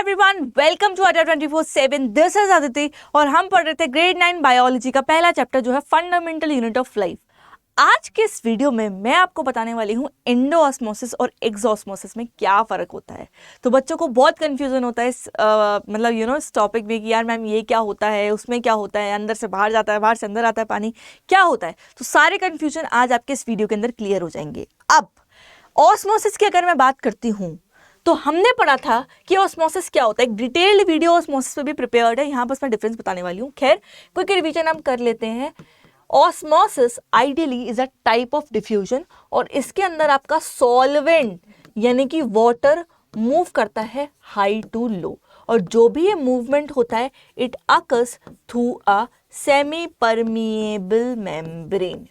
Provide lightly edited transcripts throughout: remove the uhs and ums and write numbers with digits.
Everyone, welcome to अड्डा 24/7। This is Aditi और हम पढ़ रहे थे ग्रेड 9 बायोलॉजी का पहला चैप्टर जो है फंडामेंटल यूनिट ऑफ लाइफ। आज के इस वीडियो में मैं आपको बताने वाली हूँ एंडोऑस्मोसिस और एक्सोऑस्मोसिस में क्या फ़र्क होता है। तो बच्चों को बहुत कन्फ्यूजन होता है इस इस टॉपिक में कि यार मैम ये क्या होता है, उसमें क्या होता है, अंदर से बाहर जाता है, बाहर से अंदर आता है पानी, क्या होता है। तो सारे कन्फ्यूजन आज आपके इस वीडियो के अंदर क्लियर हो जाएंगे। अब ऑस्मोसिस की अगर मैं बात करती हूँ तो हमने पढ़ा था कि ऑस्मोसिस क्या होता है। एक डिटेल्ड वीडियो ऑस्मोसिस पे भी प्रिपेयर्ड है, यहाँ बस मैं डिफरेंस बताने वाली हूँ। खैर क्विक रिवीजन हम कर लेते हैं। Osmosis ideally is a type of diffusion और इसके अंदर आपका सॉल्वेंट यानी कि वाटर मूव करता है हाई टू लो, और जो भी ये मूवमेंट होता है it occurs through a semi permeable membrane.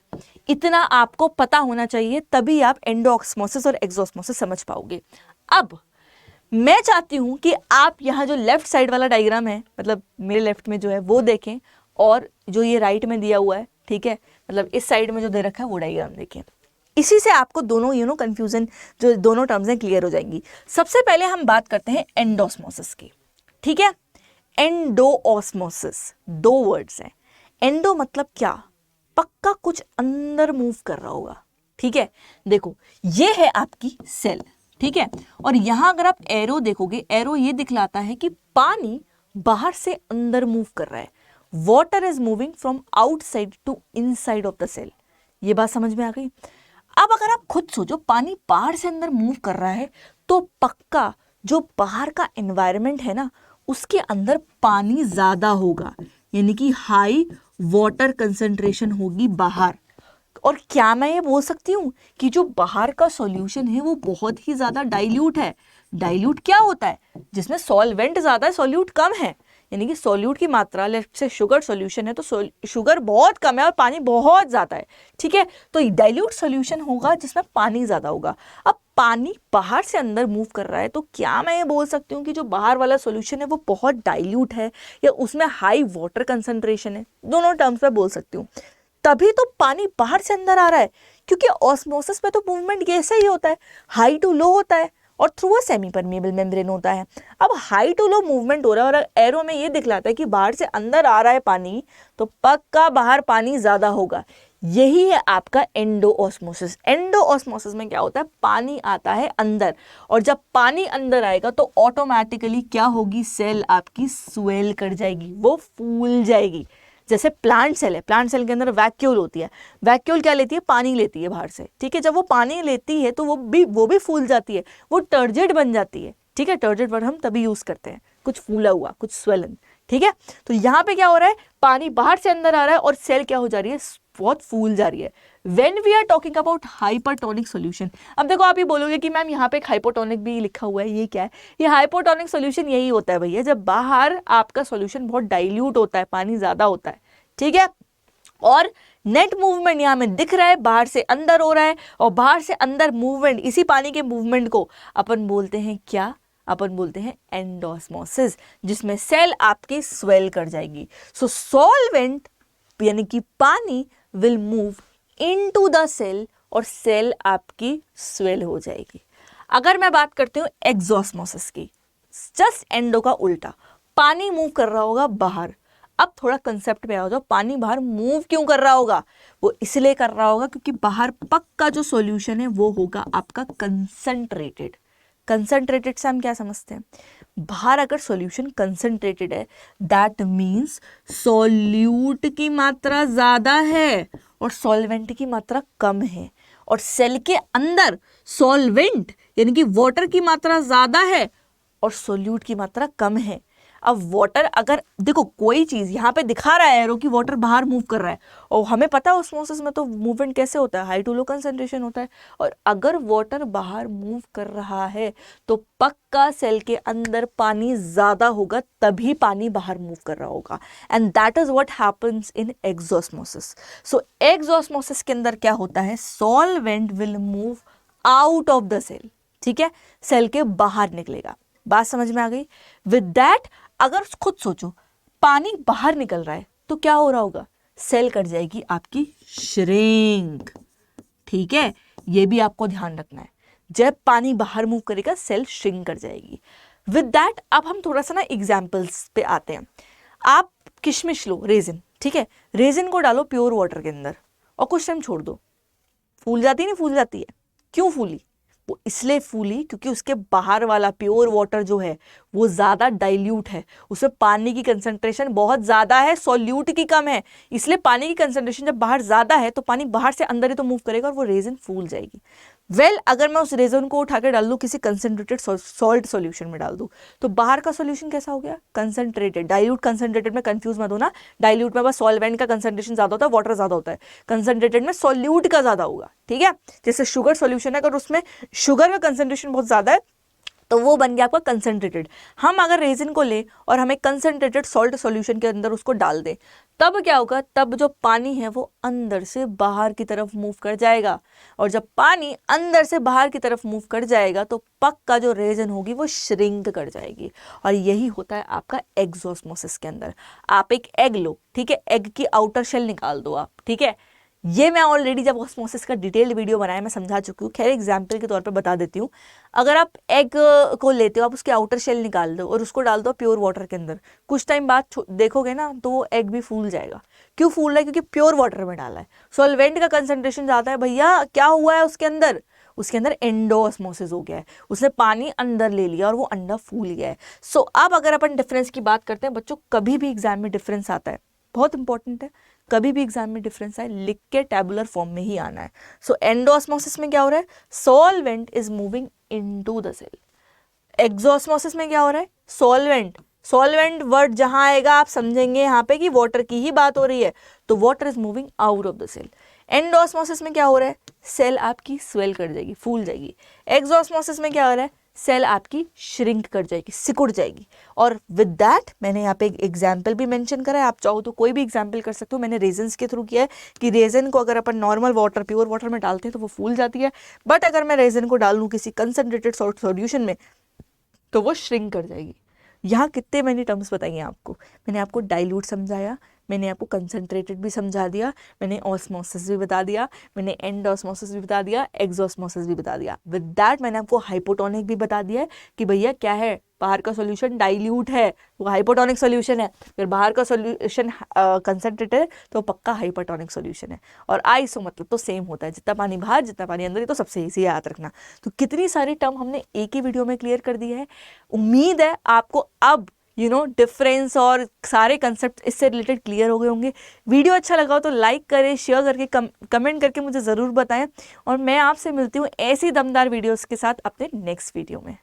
इतना आपको पता होना चाहिए, तभी आप एंडोऑस्मोसिस और एक्सोऑस्मोसिस समझ पाओगे। अब मैं चाहती हूं कि आप यहाँ जो लेफ्ट साइड वाला डायग्राम है, मतलब मेरे लेफ्ट में जो है वो देखें, और जो ये राइट में दिया हुआ है, ठीक है, मतलब इस साइड में जो दे रखा है वो डायग्राम देखें। इसी से आपको दोनों कंफ्यूजन जो दोनों टर्म्स हैं क्लियर हो जाएंगी। सबसे पहले हम बात करते हैं एंडोऑस्मोसिस की, ठीक है। एंडोऑस्मोसिस दो वर्ड्स हैं। एंडो मतलब क्या, पक्का कुछ अंदर मूव कर रहा होगा, ठीक है। देखो ये है आपकी सेल, ठीक है, और यहां अगर आप एरो देखोगे, एरो ये दिखलाता है कि पानी बाहर से अंदर मूव कर रहा है। Water is moving from outside to inside of the cell. ये बात समझ में आ गई। अब अगर आप खुद सोचो, पानी बाहर से अंदर मूव कर रहा है तो पक्का जो बाहर का एनवायरनमेंट है ना, उसके अंदर पानी ज्यादा होगा, यानी कि हाई वाटर कंसंट्रेशन होगी बाहर। और क्या मैं ये बोल सकती हूँ कि जो बाहर का सॉल्यूशन है वो बहुत ही ज्यादा डाइल्यूट है। डाइल्यूट क्या होता है, जिसमें सॉल्वेंट ज्यादा है, सॉल्यूट कम है, यानी कि सॉल्यूट की मात्रा, लेट्स से शुगर सॉल्यूशन है तो शुगर बहुत कम है और पानी बहुत ज्यादा है, ठीक है। तो डाइल्यूट सॉल्यूशन होगा जिसमें पानी ज्यादा होगा। अब पानी बाहर से अंदर मूव कर रहा है तो क्या मैं ये बोल सकती हूँ कि जो बाहर वाला सॉल्यूशन है वो बहुत डाइल्यूट है या उसमें हाई वाटर कंसंट्रेशन है। दोनों टर्म्स में बोल सकती हूँ। तभी तो पानी बाहर से अंदर आ रहा है, क्योंकि ऑस्मोसिस में तो मूवमेंट ऐसे ही होता है, हाई टू लो होता है और through a semi permeable membrane होता है। अब हाई टू लो मूवमेंट हो रहा है और एरो में ये दिखलाता है कि बाहर से अंदर आ रहा है पानी, तो पक्का बाहर पानी ज्यादा होगा। यही है आपका एंडोऑस्मोसिस। एंडोऑस्मोसिस में क्या होता है, पानी आता है अंदर, और जब पानी अंदर आएगा तो ऑटोमेटिकली क्या होगी, सेल आपकी स्वेल कर जाएगी, वो फूल जाएगी। जैसे प्लांट सेल है, प्लांट सेल के अंदर वैक्यूल होती है। वैक्यूल क्या लेती है, पानी लेती है बाहर से, ठीक है। जब वो पानी लेती है तो वो भी फूल जाती है, वो टर्जिड बन जाती है, ठीक है। टर्जिड वर्ड हम तभी यूज करते हैं, कुछ फूला हुआ, कुछ स्वेलन, ठीक है। तो यहाँ पे क्या हो रहा है, पानी बाहर से अंदर आ रहा है और सेल क्या हो जा रही है, बहुत फूल जा रही है। When we are talking about hypertonic solution, अब देखो आप ये बोलोगे कि मैम यहाँ पे एक हाइपोटोनिक भी लिखा हुआ है, ये क्या है। ये हाइपोटोनिक सॉल्यूशन यही होता है भैया, जब बाहर आपका सॉल्यूशन बहुत डाइल्यूट होता है, पानी ज्यादा होता है, ठीक है। और नेट मूवमेंट यहाँ में दिख रहा है, बाहर से अंदर हो रहा है, और बाहर से अंदर मूवमेंट, इसी पानी के मूवमेंट को अपन बोलते हैं क्या, अपन बोलते हैं एंडोऑस्मोसिस, जिसमें सेल आपकी स्वेल कर जाएगी। सो सॉल्वेंट यानी कि पानी will move into the cell और सेल आपकी स्वेल हो जाएगी। अगर मैं बात करती हूँ एक्सोऑस्मोसिस की, जस्ट एंडो का उल्टा, पानी मूव कर रहा होगा बाहर। अब थोड़ा कंसेप्ट पे आ जाओ, पानी बाहर मूव क्यों कर रहा होगा, वो इसलिए कर रहा होगा क्योंकि बाहर पक्का जो सॉल्यूशन है वो होगा आपका कंसंट्रेटेड। कंसंट्रेटेड से हम क्या समझते हैं, बाहर अगर सॉल्यूशन कंसंट्रेटेड है दैट मींस सॉल्यूट की मात्रा ज्यादा है और सॉल्वेंट की मात्रा कम है, और सेल के अंदर सॉल्वेंट यानी कि वाटर की मात्रा ज्यादा है और सॉल्यूट की मात्रा कम है। अब वाटर, अगर देखो कोई चीज यहाँ पे दिखा रहा है एरो कि वाटर बाहर मूव कर रहा है, और हमें पता है ऑस्मोसिस में तो मूवमेंट कैसे होता है, हाई टू लो कंसंट्रेशन होता है, और अगर वाटर बाहर मूव कर रहा है तो पक्का सेल के अंदर पानी ज्यादा होगा, तभी पानी बाहर मूव कर रहा होगा। And that is what happens in exosmosis. So exosmosis के अंदर क्या होता है, solvent will move out of the cell, ठीक है, सेल के बाहर निकलेगा। बात समझ में आ गई। विद दैट अगर खुद सोचो, पानी बाहर निकल रहा है तो क्या हो रहा होगा, सेल कर जाएगी आपकी श्रिंक, ठीक है। ये भी आपको ध्यान रखना है, जब पानी बाहर मूव करेगा सेल श्रिंक कर जाएगी। विद दैट अब हम थोड़ा सा ना एग्जाम्पल्स पे आते हैं। आप किशमिश लो, रेजिन, ठीक है, रेजिन को डालो प्योर वाटर के अंदर और कुछ टाइम छोड़ दो, फूल जाती नहीं फूल जाती है। क्यों फूली? वो इसलिए फूली क्योंकि उसके बाहर वाला प्योर वाटर जो है वो ज़्यादा डाइल्यूट है, उसमें पानी की कंसंट्रेशन बहुत ज़्यादा है, सॉल्यूट की कम है। इसलिए पानी की कंसंट्रेशन जब बाहर ज़्यादा है तो पानी बाहर से अंदर ही तो मूव करेगा और वो रेजिन फूल जाएगी। अगर मैं उस रेजिन को उठा के डाल दूँ किसी कंसनट्रेटेड सॉल्ट सॉल्यूशन में डाल दूँ तो बाहर का सॉल्यूशन कैसा हो गया? कंसनट्रेटेड। डाइल्यूट कंसनट्रेटेड में कंफ्यूज मत होना, डाइल्यूट में बस सॉल्वेंट का कंसंट्रेशन ज़्यादा होता है, वाटर ज़्यादा होता है, कंसनट्रेटेड में सॉल्यूट का ज़्यादा होगा, ठीक है। जैसे शुगर सॉल्यूशन है, अगर उसमें शुगर का कंसंट्रेशन बहुत ज़्यादा है तो वो बन गया आपका कंसंट्रेटेड। हम अगर रेजिन को लें और हमें कंसंट्रेटेड सॉल्ट सॉल्यूशन के अंदर उसको डाल दें तब क्या होगा? तब जो पानी है वो अंदर से बाहर की तरफ मूव कर जाएगा, और जब पानी अंदर से बाहर की तरफ मूव कर जाएगा तो पक्का जो रेजिन होगी वो श्रिंक कर जाएगी। और यही होता है आपका एक्सोस्मोसिस के अंदर। आप एक एग लो, ठीक है, एग की आउटर शेल निकाल दो आप, ठीक है। ये मैं ऑलरेडी जब ऑस्मोसिस का डिटेल्ड वीडियो बनाया मैं समझा चुकी हूँ, खैर एग्जाम्पल के तौर पे बता देती हूँ। अगर आप एग को लेते हो, आप उसके आउटर शेल निकाल दो और उसको डाल दो प्योर वाटर के अंदर, कुछ टाइम बाद देखोगे ना तो वो एग भी फूल जाएगा। क्यों फूल रहा है? क्योंकि प्योर वाटर में डाला है, सॉल्वेंट का कंसंट्रेशन ज़्यादा है। भैया क्या हुआ है उसके अंदर? उसके अंदर एंडोऑस्मोसिस हो गया है, उसने पानी अंदर ले लिया और वो अंडा फूल गया है। सो अब अगर अपन डिफरेंस की बात करते हैं बच्चों, कभी भी एग्जाम में डिफरेंस आता है, बहुत इंपॉर्टेंट है, कभी भी एग्जाम में डिफरेंस आए लिख के टैबुलर फॉर्म में ही आना है। सो एंडोऑस्मोसिस में क्या हो रहा है? Solvent is moving into the cell. Exosmosis में क्या हो रहा है? सॉल्वेंट वर्ड जहां आएगा आप समझेंगे यहाँ पे कि वाटर की ही बात हो रही है, तो water is moving out of the cell. Endosmosis में क्या हो रहा है? सेल आपकी स्वेल कर जाएगी, फूल जाएगी। एक्सोस्मोसिस में क्या हो रहा है? सेल आपकी श्रिंक कर जाएगी, सिकुड़ जाएगी। और विद दैट मैंने यहाँ पे एक एग्जाम्पल भी मेंशन करा है, आप चाहो तो कोई भी एग्जाम्पल कर सकते हो। मैंने रेजन्स के थ्रू किया है कि रेजन को अगर अपन नॉर्मल वाटर, प्योर वाटर में डालते हैं तो वो फूल जाती है, बट अगर मैं रेजन को डाल लूँ किसी कंसनट्रेटेड सॉल्यूशन में तो वो श्रिंक कर जाएगी। यहाँ कितने मैंने टर्म्स बताइए आपको? मैंने आपको डाइल्यूट समझाया, मैंने आपको कंसंट्रेटेड भी समझा दिया, मैंने ऑस्मोसिस भी बता दिया, मैंने एंडोऑस्मोसिस भी बता दिया, एक्सोस्मोसिस भी बता दिया। विद दैट मैंने आपको हाइपोटोनिक भी बता दिया है कि भैया क्या है, बाहर का सॉल्यूशन डाइल्यूट है, वो हाइपोटोनिक सॉल्यूशन है, फिर बाहर का सॉल्यूशन कंसंट्रेटेड है तो पक्का हाइपोटोनिक सॉल्यूशन है। और आइसो मतलब तो सेम होता है, जितना पानी बाहर जितना पानी अंदर, ये तो सबसे ईजी याद रखना। तो कितनी सारी टर्म हमने एक ही वीडियो में क्लियर कर दी है। उम्मीद है आपको अब डिफरेंस और सारे कंसेप्ट इससे रिलेटेड क्लियर हो गए होंगे। वीडियो अच्छा लगा हो तो लाइक करें, शेयर करके कमेंट करके मुझे ज़रूर बताएं, और मैं आपसे मिलती हूँ ऐसी दमदार वीडियोस के साथ अपने नेक्स्ट वीडियो में।